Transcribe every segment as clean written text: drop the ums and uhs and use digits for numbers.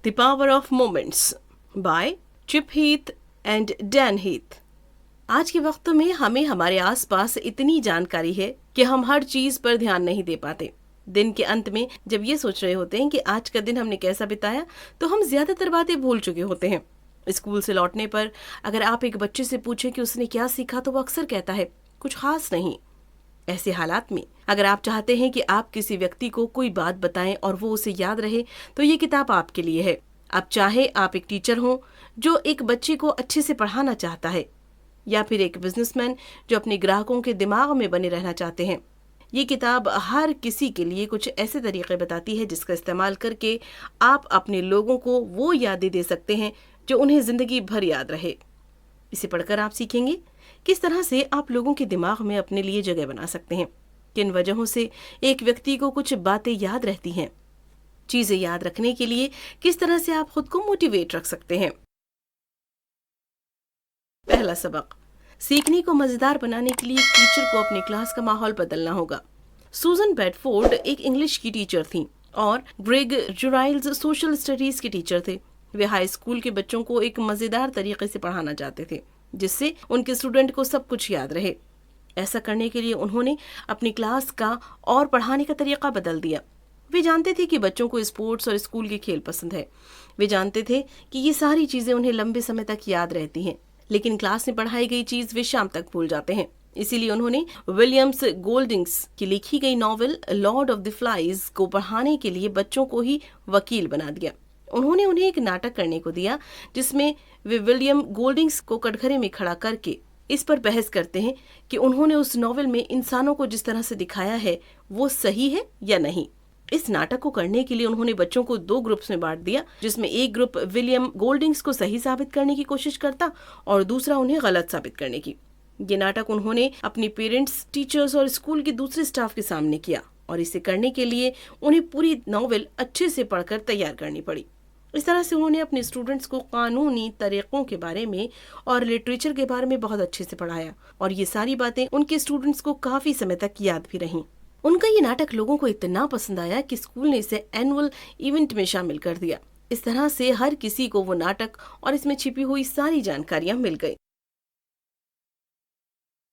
The power of moments by Chip Heath and Dan Heath. आज के वक्त में हमें हमारे आसपास इतनी जानकारी है कि हम हर चीज पर ध्यान नहीं दे पाते। दिन के अंत में जब ये सोच रहे होते हैं कि आज का दिन हमने कैसा बिताया, तो हम ज्यादातर बातें भूल चुके होते हैं। स्कूल से लौटने पर अगर आप एक बच्चे से पूछें कि उसने क्या सीखा, तो वो अक्सर कहता है कुछ खास नहीं। ऐसे हालात में अगर आप चाहते हैं कि आप किसी व्यक्ति को कोई बात बताएं और वो उसे याद रहे, तो ये किताब आपके लिए है। अब चाहे आप एक टीचर हो जो एक बच्चे को अच्छे से पढ़ाना चाहता है, या फिर एक बिजनेसमैन जो अपने ग्राहकों के दिमाग में बने रहना चाहते हैं, ये किताब हर किसी के लिए कुछ ऐसे तरीके बताती है जिसका इस्तेमाल करके आप अपने लोगों को वो यादें दे सकते हैं जो उन्हें जिंदगी भर याद रहे। इसे पढ़कर आप सीखेंगे किस तरह से आप लोगों के दिमाग में अपने लिए जगह बना सकते हैं, किन वजहों से एक व्यक्ति को कुछ बातें याद रहती हैं, चीजें याद रखने के लिए किस तरह से आप खुद को मोटिवेट रख सकते हैं। पहला सबक, सीखने को मजेदार बनाने के लिए टीचर को अपनी क्लास का माहौल बदलना होगा। सूजन बेडफोर्ड एक इंग्लिश की टीचर थी और ग्रेग जुराइल्स सोशल स्टडीज के टीचर थे। वे हाई स्कूल के बच्चों को एक मजेदार तरीके से पढ़ाना चाहते थे जिससे उनके स्टूडेंट को सब कुछ याद रहे। ऐसा करने के लिए उन्होंने अपनी क्लास का और पढ़ाने का तरीका बदल दिया। वे जानते थे कि बच्चों को स्पोर्ट्स और स्कूल के खेल पसंद है। वे जानते थे कि ये सारी चीजें उन्हें लंबे समय तक याद रहती हैं, लेकिन क्लास में पढ़ाई गई चीज वे शाम तक भूल जाते हैं। इसीलिए उन्होंने विलियम्स गोल्डिंग्स की लिखी गई novel Lord of the flies को पढ़ाने के लिए बच्चों को ही वकील बना दिया। उन्होंने उन्हें एक नाटक करने को दिया जिसमें वे विलियम गोल्डिंग्स को कटघरे में खड़ा करके इस पर बहस करते हैं कि उन्होंने उस नॉवेल में इंसानों को जिस तरह से दिखाया है वो सही है या नहीं। इस नाटक को करने के लिए उन्होंने बच्चों को 2 ग्रुप्स में बांट दिया, जिसमें एक ग्रुप विलियम गोल्डिंग्स को सही साबित करने की कोशिश करता और दूसरा उन्हें गलत साबित करने की। ये नाटक उन्होंने अपनी पेरेंट्स, टीचर्स और स्कूल के दूसरे स्टाफ के सामने किया और इसे करने के लिए उन्हें पूरी नॉवेल अच्छे से पढ़कर तैयार करनी पड़ी। इस तरह से उन्होंने अपने स्टूडेंट्स को कानूनी तरीकों के बारे में और लिटरेचर के बारे में बहुत अच्छे से पढ़ाया और ये सारी बातें उनके स्टूडेंट्स को काफी समय तक याद भी रहीं। उनका ये नाटक लोगों को इतना पसंद आया कि स्कूल ने इसे एनुअल इवेंट में शामिल कर दिया। इस तरह से हर किसी को वो नाटक और इसमें छिपी हुई सारी जानकारियां मिल गई।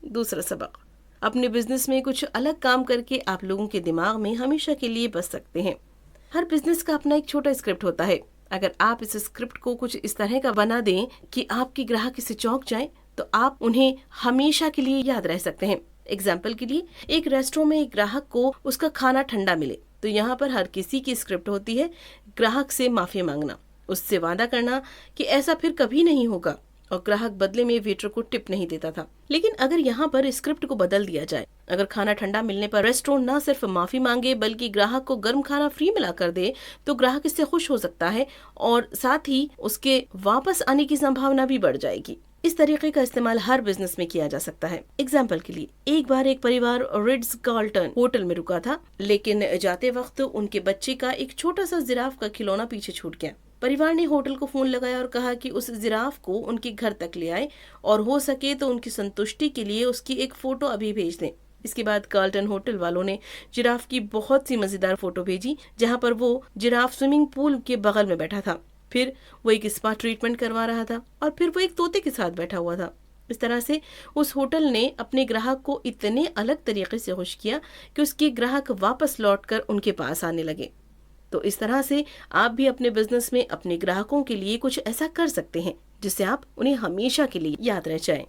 दूसरा सबक, अपने बिजनेस में कुछ अलग काम करके आप लोगों के दिमाग में हमेशा के लिए बस सकते हैं। हर बिजनेस का अपना एक छोटा स्क्रिप्ट होता है। अगर आप इस स्क्रिप्ट को कुछ इस तरह का बना दें कि आपके ग्राहक इससे चौंक जाएं, तो आप उन्हें हमेशा के लिए याद रह सकते हैं। एग्जाम्पल के लिए, एक रेस्टोरेंट में एक ग्राहक को उसका खाना ठंडा मिले, तो यहाँ पर हर किसी की स्क्रिप्ट होती है ग्राहक से माफी मांगना, उससे वादा करना कि ऐसा फिर कभी नहीं होगा, और ग्राहक बदले में वेटर को टिप नहीं देता था। लेकिन अगर यहाँ पर स्क्रिप्ट को बदल दिया जाए, अगर खाना ठंडा मिलने पर रेस्टोरेंट न सिर्फ माफी मांगे बल्कि ग्राहक को गर्म खाना फ्री मिला कर दे, तो ग्राहक इससे खुश हो सकता है और साथ ही उसके वापस आने की संभावना भी बढ़ जाएगी। इस तरीके का इस्तेमाल हर बिजनेस में किया जा सकता है। एग्जाम्पल के लिए, एक बार एक परिवार रिट्ज कार्लटन होटल में रुका था, लेकिन जाते वक्त उनके बच्चे का एक छोटा सा जिराफ का खिलौना पीछे छूट गया। परिवार ने होटल को फोन लगाया और कहा कि उस जिराफ को उनके घर तक ले आए और हो सके तो उनकी संतुष्टि के लिए उसकी एक फोटो अभी भेज दें। इसके बाद कार्लटन होटल वालों ने जिराफ की बहुत सी मजेदार फोटो भेजी, जहां पर वो जिराफ स्विमिंग पूल के बगल में बैठा था, फिर वो एक स्पा ट्रीटमेंट करवा रहा था और फिर वो एक तोते के साथ बैठा हुआ था। इस तरह से उस होटल ने अपने ग्राहक को इतने अलग तरीके से खुश किया कि उसके ग्राहक वापस लौटकर उनके पास आने लगे। तो इस तरह से आप भी अपने बिजनेस में अपने ग्राहकों के लिए कुछ ऐसा कर सकते हैं जिससे आप उन्हें हमेशा के लिए याद रह जाएं।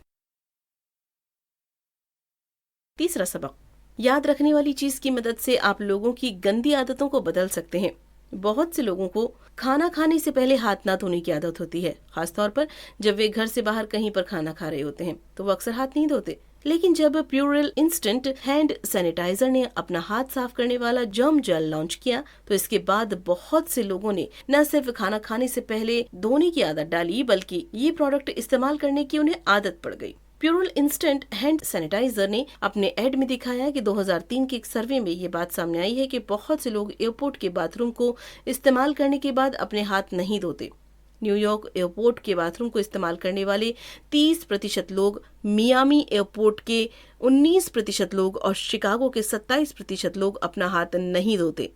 तीसरा सबक, याद रखने वाली चीज की मदद से आप लोगों की गंदी आदतों को बदल सकते हैं। बहुत से लोगों को खाना खाने से पहले हाथ ना धोने की आदत होती है, खासतौर पर जब वे घर से बाहर कहीं पर खाना खा रहे होते हैं तो वो अक्सर हाथ नहीं धोते। लेकिन जब प्यूरल इंस्टेंट हैंड सैनिटाइजर ने अपना हाथ साफ करने वाला जर्म जेल लॉन्च किया, तो इसके बाद बहुत से लोगों ने न सिर्फ खाना खाने से पहले धोने की आदत डाली, बल्कि ये प्रोडक्ट इस्तेमाल करने की उन्हें आदत पड़ गई। प्यूरल इंस्टेंट हैंड सैनिटाइजर ने अपने एड में दिखाया कि 2003 के एक सर्वे में ये बात सामने आई है कि बहुत से लोग एयरपोर्ट के बाथरूम को इस्तेमाल करने के बाद अपने हाथ नहीं धोते। न्यूयॉर्क एयरपोर्ट के बाथरूम को इस्तेमाल करने वाले 30% लोग, मियामी एयरपोर्ट के 19% लोग और शिकागो के 27% लोग अपना हाथ नहीं धोते।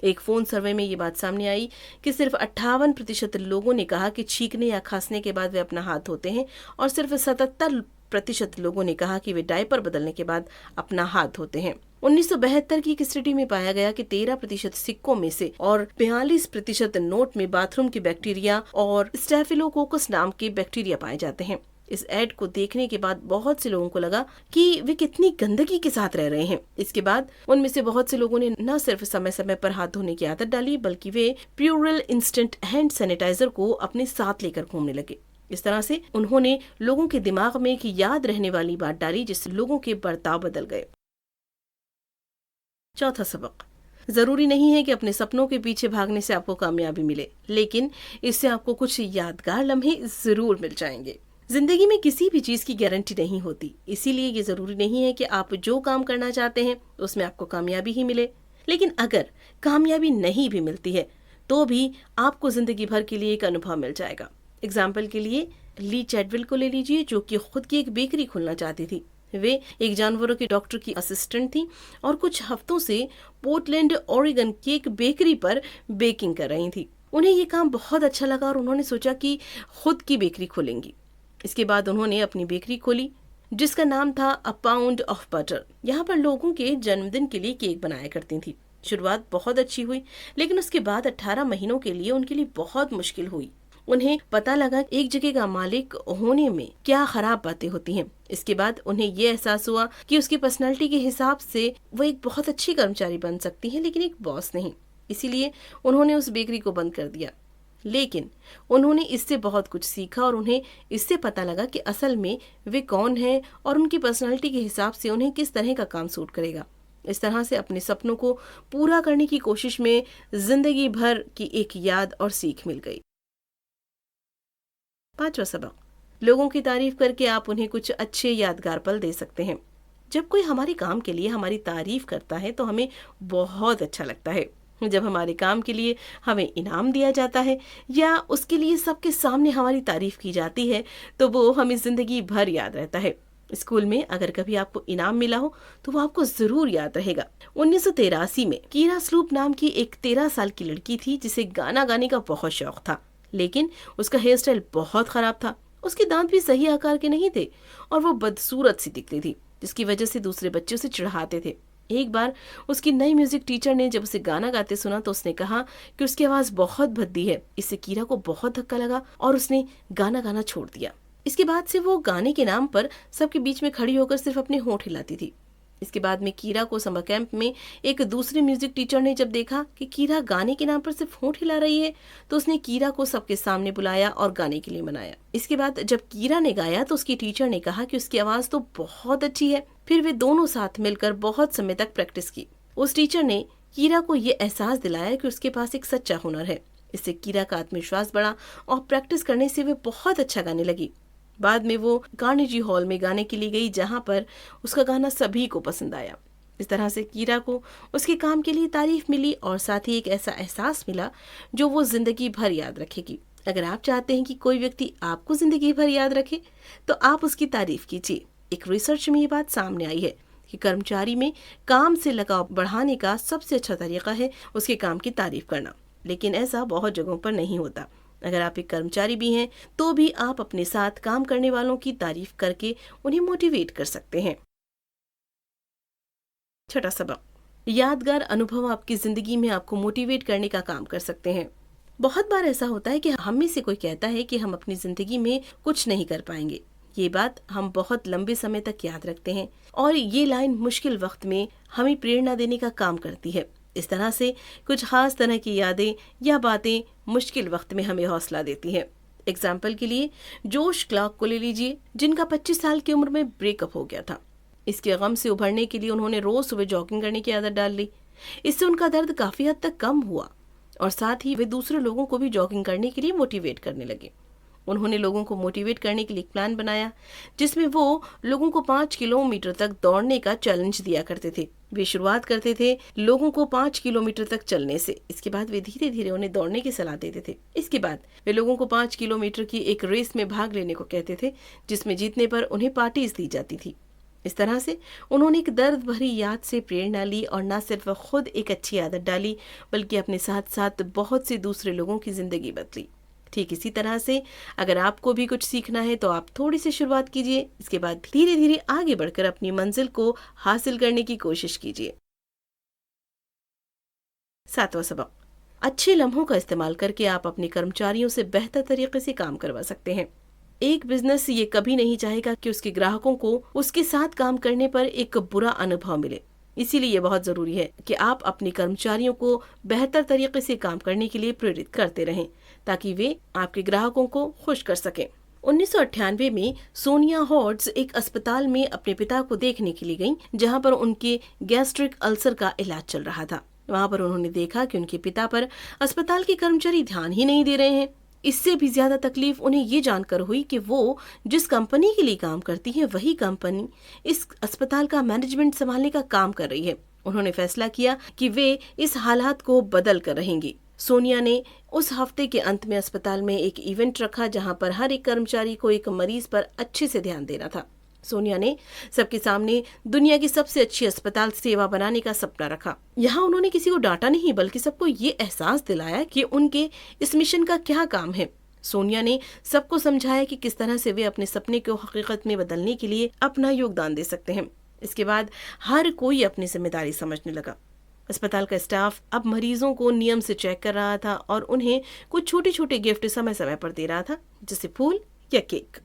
एक फोन सर्वे में ये बात सामने आई कि सिर्फ 58% लोगों ने कहा कि छींकने या खांसने के बाद वे अपना हाथ धोते हैं और सिर्फ 77% लोगों ने कहा कि वे डायपर बदलने के बाद अपना हाथ धोते हैं। 1972 की एक स्टडी में पाया गया कि 13% सिक्कों में से और 42% नोट में बाथरूम के बैक्टीरिया और स्टेफिलोकोकस नाम के बैक्टीरिया पाए जाते हैं। इस एड को देखने के बाद बहुत से लोगों को लगा कि वे कितनी गंदगी के साथ रह रहे हैं। इसके बाद उनमें से बहुत से लोगों ने न सिर्फ समय समय पर हाथ धोने की आदत डाली, बल्कि वे प्यूरल इंस्टेंट हैंड सैनिटाइजर को अपने साथ लेकर घूमने लगे। इस तरह से उन्होंने लोगों के दिमाग में एक याद रहने वाली बात डाली, जिससे लोगों के बर्ताव बदल गए। चौथा सबक, जरूरी नहीं है कि अपने सपनों के पीछे भागने से आपको कामयाबी मिले, लेकिन इससे आपको कुछ यादगार लम्हे जरूर मिल जाएंगे। जिंदगी में किसी भी चीज की गारंटी नहीं होती, इसीलिए ये जरूरी नहीं है कि आप जो काम करना चाहते हैं उसमें आपको कामयाबी ही मिले। लेकिन अगर कामयाबी नहीं भी मिलती है तो भी आपको जिंदगी भर के लिए एक अनुभव मिल जाएगा। एग्जाम्पल के लिए ली चैडविल को ले लीजिए, जो कि खुद की एक बेकरी खोलना चाहती थी। वे एक जानवरों के डॉक्टर की असिस्टेंट थी और कुछ हफ्तों से पोर्टलैंड ओरेगन की एक बेकरी पर बेकिंग कर रही थी। उन्हें ये काम बहुत अच्छा लगा और उन्होंने सोचा कि खुद की बेकरी खोलेंगी। इसके बाद उन्होंने अपनी बेकरी खोली, जिसका नाम था अ पाउंड ऑफ बटर। यहाँ पर लोगों के जन्मदिन के लिए केक बनाया करती थी। शुरुआत बहुत अच्छी हुई, लेकिन उसके बाद 18 महीनों के लिए उनके लिए बहुत मुश्किल हुई। उन्हें पता लगा एक जगह का मालिक होने में क्या खराब बातें होती हैं। इसके बाद उन्हें ये एहसास हुआ कि उसकी पर्सनालिटी के हिसाब से वो एक बहुत अच्छी कर्मचारी बन सकती है, लेकिन एक बॉस नहीं। इसीलिए उन्होंने उस बेकरी को बंद कर दिया। लेकिन उन्होंने इससे बहुत कुछ सीखा और उन्हें इससे पता लगा कि असल में वे कौन हैं और उनकी पर्सनालिटी के हिसाब से उन्हें किस तरह का काम सूट करेगा। इस तरह से अपने सपनों को पूरा करने की कोशिश में जिंदगी भर की एक याद और सीख मिल गई। पांचवा सबक, लोगों की तारीफ करके आप उन्हें कुछ अच्छे यादगार पल दे सकते हैं। जब कोई हमारे काम के लिए हमारी तारीफ करता है तो हमें बहुत अच्छा लगता है। जब हमारे काम के लिए हमें इनाम दिया जाता है या उसके लिए सबके सामने हमारी तारीफ की जाती है तो वो हमें जिंदगी भर याद रहता है। स्कूल में अगर कभी आपको इनाम मिला हो तो वो आपको जरूर याद रहेगा। 1983 में कीरा स्लूप नाम की एक 13 साल की लड़की थी, जिसे गाना गाने का बहुत शौक था, लेकिन उसका हेयर स्टाइल बहुत खराब था। उसके दांत भी सही आकार के नहीं थे और वो बदसूरत सी दिखती थी, जिसकी वजह से दूसरे बच्चे उसे चिढ़ाते थे। एक बार उसकी नई म्यूजिक टीचर ने जब उसे गाना गाते सुना तो उसने कहा कि उसकी आवाज बहुत भद्दी है। इससे कीरा को बहुत धक्का लगा और उसने गाना गाना छोड़ दिया। इसके बाद से वो गाने के नाम पर सबके बीच में खड़ी होकर सिर्फ अपने होंठ हिलाती थी। इसके बाद में कीरा को समर कैंप में एक दूसरे म्यूजिक टीचर ने जब देखा कि कीरा गाने के नाम पर सिर्फ होंठ हिला रही है तो उसने कीरा को सबके सामने बुलाया और गाने के लिए मनाया। इसके बाद जब कीरा ने गाया तो उसकी टीचर ने कहा कि उसकी आवाज तो बहुत अच्छी है। फिर वे दोनों साथ मिलकर बहुत समय तक प्रैक्टिस की। उस टीचर ने कीरा को ये एहसास दिलाया कि उसके पास एक सच्चा हुनर है। इससे कीरा का आत्मविश्वास बढ़ा और प्रैक्टिस करने से वे बहुत अच्छा गाने लगी। बाद में वो कार्नेजी हॉल में गाने के लिए गई, जहां पर उसका गाना सभी को पसंद आया। इस तरह से कीरा को उसके काम के लिए तारीफ मिली और साथ ही एक ऐसा एहसास मिला जो वो जिंदगी भर याद रखेगी। अगर आप चाहते हैं कि कोई व्यक्ति आपको जिंदगी भर याद रखे तो आप उसकी तारीफ कीजिए। एक रिसर्च में ये बात सामने आई है कि कर्मचारी में काम से लगाव बढ़ाने का सबसे अच्छा तरीका है उसके काम की तारीफ करना, लेकिन ऐसा बहुत जगहों पर नहीं होता। अगर आप एक कर्मचारी भी हैं तो भी आप अपने साथ काम करने वालों की तारीफ करके उन्हें मोटिवेट कर सकते हैं। छठा सबक, यादगार अनुभव आपकी जिंदगी में आपको मोटिवेट करने का काम कर सकते हैं। बहुत बार ऐसा होता है कि हम में से कोई कहता है कि हम अपनी जिंदगी में कुछ नहीं कर पाएंगे। ये बात हम बहुत लंबे समय तक याद रखते हैं और ये लाइन मुश्किल वक्त में हमें प्रेरणा देने का काम करती है। इस तरह से कुछ खास तरह की यादें या बातें मुश्किल वक्त में हमें हौसला देती हैं। एग्जाम्पल के लिए जोश क्लार्क को ले लीजिए, जिनका 25 साल की उम्र में ब्रेकअप हो गया था। इसके गम से उभरने के लिए उन्होंने रोज सुबह जॉगिंग करने की आदत डाल ली। इससे उनका दर्द काफी हद तक कम हुआ और साथ ही वे दूसरे लोगों को भी जॉगिंग करने के लिए मोटिवेट करने लगे। उन्होंने लोगों को मोटिवेट करने के लिए एक प्लान बनाया, जिसमें वो लोगों को 5 किलोमीटर तक दौड़ने का चैलेंज दिया करते थे। वे शुरुआत करते थे लोगों को 5 किलोमीटर तक चलने से। इसके बाद वे धीरे धीरे उन्हें दौड़ने की सलाह देते थे। इसके बाद वे लोगों को 5 किलोमीटर की एक रेस में भाग लेने को कहते थे, जिसमें जीतने पर उन्हें पार्टीज दी जाती थी। इस तरह से उन्होंने एक दर्द भरी याद से प्रेरणा ली और न सिर्फ खुद एक अच्छी आदत डाली बल्कि अपने साथ साथ बहुत से दूसरे लोगों की जिंदगी बदली। ठीक इसी तरह से अगर आपको भी कुछ सीखना है तो आप थोड़ी सी शुरुआत कीजिए, इसके बाद धीरे धीरे आगे बढ़कर अपनी मंजिल को हासिल करने की कोशिश कीजिए। 7वां सबक, अच्छे लम्हों का इस्तेमाल करके आप अपने कर्मचारियों से बेहतर तरीके से काम करवा सकते हैं। एक बिजनेस ये कभी नहीं चाहेगा कि उसके ग्राहकों को उसके साथ काम करने पर एक बुरा अनुभव मिले। इसीलिए ये बहुत जरूरी है कि आप अपने कर्मचारियों को बेहतर तरीके से काम करने के लिए प्रेरित करते रहें ताकि वे आपके ग्राहकों को खुश कर सकें। 1998 में सोनिया हॉड्स एक अस्पताल में अपने पिता को देखने के लिए गईं, जहां पर उनके गैस्ट्रिक अल्सर का इलाज चल रहा था। वहां पर उन्होंने देखा कि उनके पिता पर अस्पताल के कर्मचारी ध्यान ही नहीं दे रहे हैं। इससे भी ज्यादा तकलीफ उन्हें ये जानकर हुई कि वो जिस कंपनी के लिए काम करती है वही कंपनी इस अस्पताल का मैनेजमेंट संभालने का काम कर रही है। उन्होंने फैसला किया कि वे इस हालात को बदल कर रहेंगी। सोनिया ने उस हफ्ते के अंत में अस्पताल में एक इवेंट रखा जहां पर हर एक कर्मचारी को एक मरीज पर अच्छे से ध्यान देना था। सोनिया ने सबके सामने दुनिया की सबसे अच्छी अस्पताल सेवा बनाने का सपना रखा। यहाँ उन्होंने किसी को डांटा नहीं बल्कि सबको ये एहसास दिलाया कि उनके इस मिशन का क्या काम है। सोनिया ने सबको समझाया कि किस तरह से वे अपने सपने को हकीकत में बदलने के लिए अपना योगदान दे सकते हैं। इसके बाद हर कोई अपनी जिम्मेदारी समझने लगा। अस्पताल का स्टाफ अब मरीजों को नियम से चेक कर रहा था और उन्हें कुछ छोटे छोटे गिफ्ट समय समय पर दे रहा था, जैसे फूल या केक।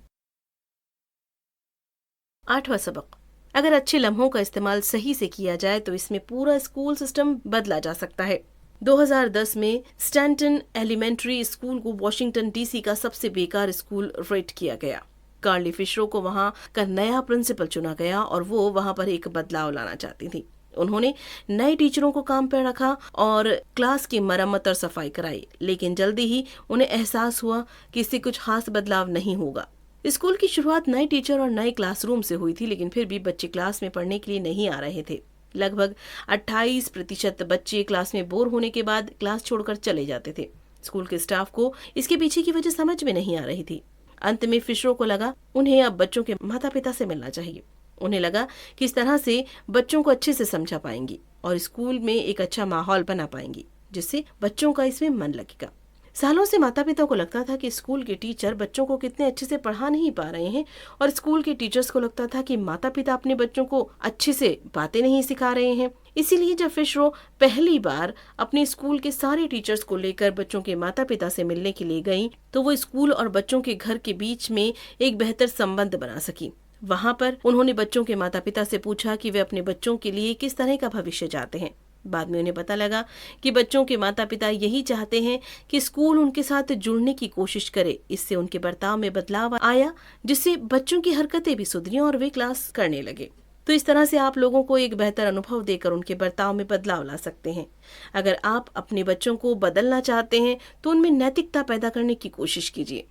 8वां सबक, अगर अच्छे लम्हों का इस्तेमाल सही से किया जाए तो इसमें पूरा स्कूल सिस्टम बदला जा सकता है। 2010 में स्टैंटन एलिमेंट्री स्कूल को वॉशिंगटन डीसी का सबसे बेकार स्कूल रेट किया गया। कार्ली फिशरो को वहां का नया प्रिंसिपल चुना गया और वो वहां पर एक बदलाव लाना चाहती थी। उन्होंने नए टीचरों को काम पर रखा और क्लास की मरम्मत और सफाई कराई, लेकिन जल्दी ही उन्हें एहसास हुआ कि इससे कुछ खास बदलाव नहीं होगा। स्कूल की शुरुआत नए टीचर और नए क्लासरूम से हुई थी, लेकिन फिर भी बच्चे क्लास में पढ़ने के लिए नहीं आ रहे थे। लगभग 28% बच्चे क्लास में बोर होने के बाद क्लास छोड़कर चले जाते थे। स्कूल के स्टाफ को इसके पीछे की वजह समझ में नहीं आ रही थी। अंत में फिशरो को लगा उन्हें अब बच्चों के माता पिता से मिलना चाहिए। उन्हें लगा कि इस तरह से बच्चों को अच्छे से समझा पाएंगी और स्कूल में एक अच्छा माहौल बना पाएंगी, जिससे बच्चों का इसमें मन लगेगा। सालों से माता पिता को लगता था कि स्कूल के टीचर बच्चों को कितने अच्छे से पढ़ा नहीं पा रहे हैं और स्कूल के टीचर्स को लगता था कि माता पिता अपने बच्चों को अच्छे से बातें नहीं सिखा रहे हैं। इसीलिए जब फिशरो पहली बार अपने स्कूल के सारे टीचर्स को लेकर बच्चों के माता पिता से मिलने के लिए गई तो वो स्कूल और बच्चों के घर के बीच में एक बेहतर संबंध बना सकी। वहां पर उन्होंने बच्चों के माता पिता से पूछा कि वे अपने बच्चों के लिए किस तरह का भविष्य चाहते हैं। बाद में उन्हें पता लगा कि बच्चों के माता पिता यही चाहते हैं कि स्कूल उनके साथ जुड़ने की कोशिश करे। इससे उनके बर्ताव में बदलाव आया, जिससे बच्चों की हरकतें भी सुधरी और वे क्लास करने लगे। तो इस तरह से आप लोगों को एक बेहतर अनुभव देकर उनके बर्ताव में बदलाव ला सकते हैं। अगर आप अपने बच्चों को बदलना चाहते हैं तो उनमें नैतिकता पैदा करने की कोशिश कीजिए।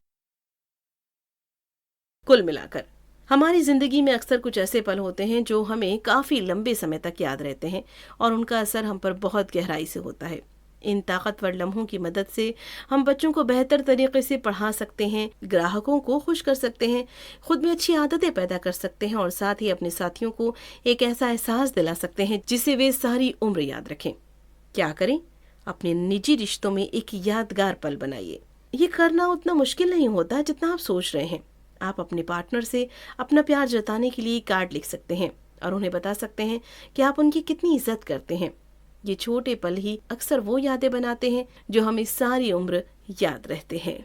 कुल मिलाकर हमारी जिंदगी में अक्सर कुछ ऐसे पल होते हैं जो हमें काफी लंबे समय तक याद रहते हैं और उनका असर हम पर बहुत गहराई से होता है। इन ताकतवर लम्हों की मदद से हम बच्चों को बेहतर तरीके से पढ़ा सकते हैं, ग्राहकों को खुश कर सकते हैं, खुद में अच्छी आदतें पैदा कर सकते हैं और साथ ही अपने साथियों को एक ऐसा एहसास दिला सकते हैं जिसे वे सारी उम्र याद रखें। क्या करें? अपने निजी रिश्तों में एक यादगार पल बनाइए। ये करना उतना मुश्किल नहीं होता जितना आप सोच रहे हैं। आप अपने पार्टनर से अपना प्यार जताने के लिए कार्ड लिख सकते हैं और उन्हें बता सकते हैं कि आप उनकी कितनी इज्जत करते हैं। ये छोटे पल ही अक्सर वो यादें बनाते हैं जो हमें सारी उम्र याद रहते हैं।